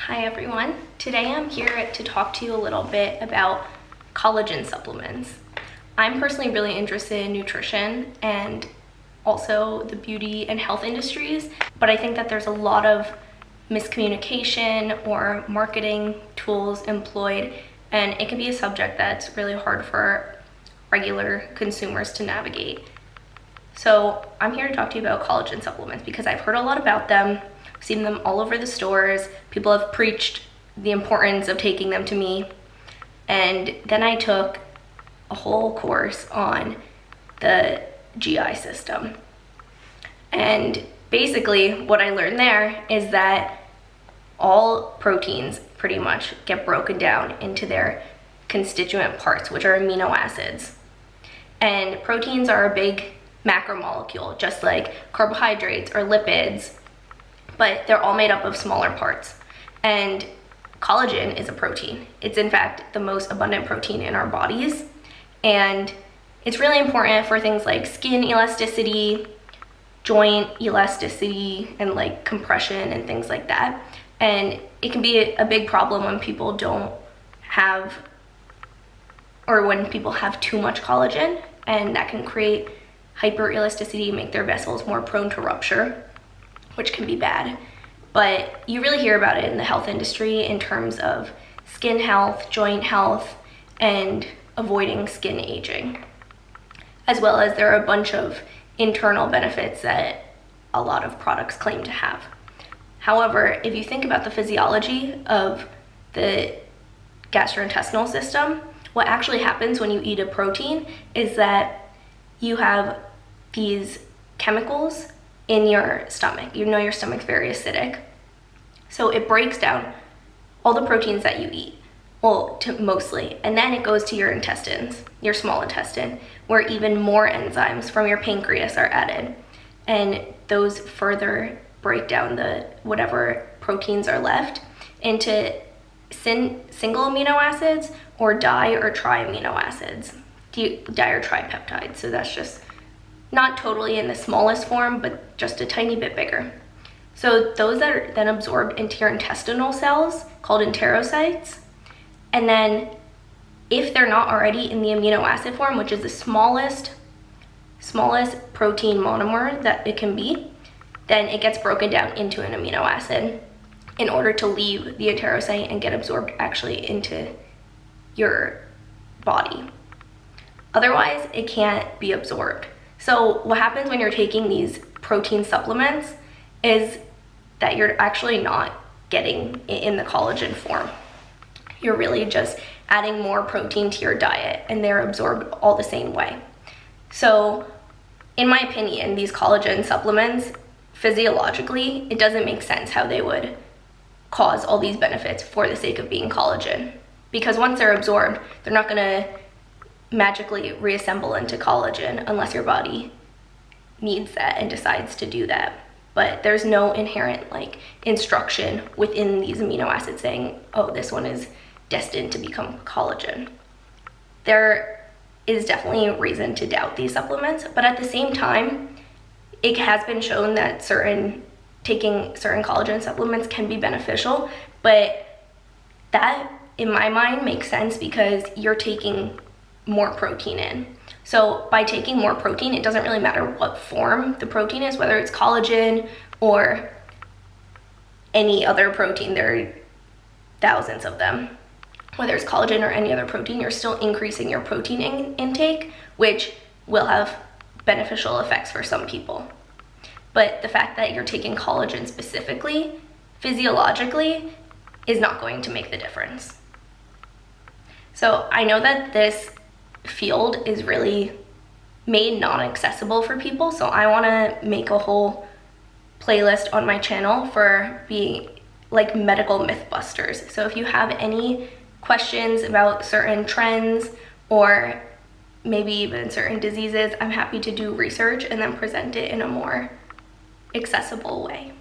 Hi everyone. Today I'm here to talk to you a little bit about collagen supplements. I'm personally really interested in nutrition and also the beauty and health industries, but I think that there's a lot of miscommunication or marketing tools employed, and it can be a subject that's really hard for regular consumers to navigate. So I'm here to talk to you about collagen supplements because I've heard a lot about them, seen them all over the stores. People have preached the importance of taking them to me. And then I took a whole course on the GI system. And basically what I learned there is that all proteins pretty much get broken down into their constituent parts, which are amino acids. And proteins are a big macromolecule, just like carbohydrates or lipids, but they're all made up of smaller parts. And collagen is a protein. It's in fact the most abundant protein in our bodies. And it's really important for things like skin elasticity, joint elasticity, and like compression and things like that. And it can be a big problem when people don't have, or when people have too much collagen, and that can create hyperelasticity, make their vessels more prone to rupture, which can be bad. But you really hear about it in the health industry in terms of skin health, joint health, and avoiding skin aging. As well as there are a bunch of internal benefits that a lot of products claim to have. However, if you think about the physiology of the gastrointestinal system, what actually happens when you eat a protein is that you have these chemicals in your stomach. You know your stomach's very acidic. So it breaks down all the proteins that you eat, well, mostly, and then it goes to your intestines, your small intestine, where even more enzymes from your pancreas are added. And those further break down the whatever proteins are left into single amino acids or di or tri-amino acids, di or tripeptides. So that's just not totally in the smallest form, but just a tiny bit bigger. So those that are then absorbed into your intestinal cells, called enterocytes, and then if they're not already in the amino acid form, which is the smallest protein monomer that it can be, then it gets broken down into an amino acid in order to leave the enterocyte and get absorbed actually into your body. Otherwise, it can't be absorbed. So what happens when you're taking these protein supplements is that you're actually not getting it in the collagen form. You're really just adding more protein to your diet, and they're absorbed all the same way. So in my opinion, these collagen supplements, physiologically, it doesn't make sense how they would cause all these benefits for the sake of being collagen. Because once they're absorbed, they're not gonna magically reassemble into collagen unless your body needs that and decides to do that. But there's no inherent like instruction within these amino acids saying, oh, this one is destined to become collagen. There is definitely a reason to doubt these supplements, but at the same time, it has been shown that taking certain collagen supplements can be beneficial, but that in my mind makes sense because you're taking more protein in. So by taking more protein, it doesn't really matter what form the protein is, whether it's collagen or any other protein. There are thousands of them. Whether it's collagen or any other protein, you're still increasing your protein intake, which will have beneficial effects for some people. But the fact that you're taking collagen specifically, physiologically, is not going to make the difference. So I know that this field is really made non-accessible for people, so I want to make a whole playlist on my channel for being like medical mythbusters. So if you have any questions about certain trends or maybe even certain diseases, I'm happy to do research and then present it in a more accessible way.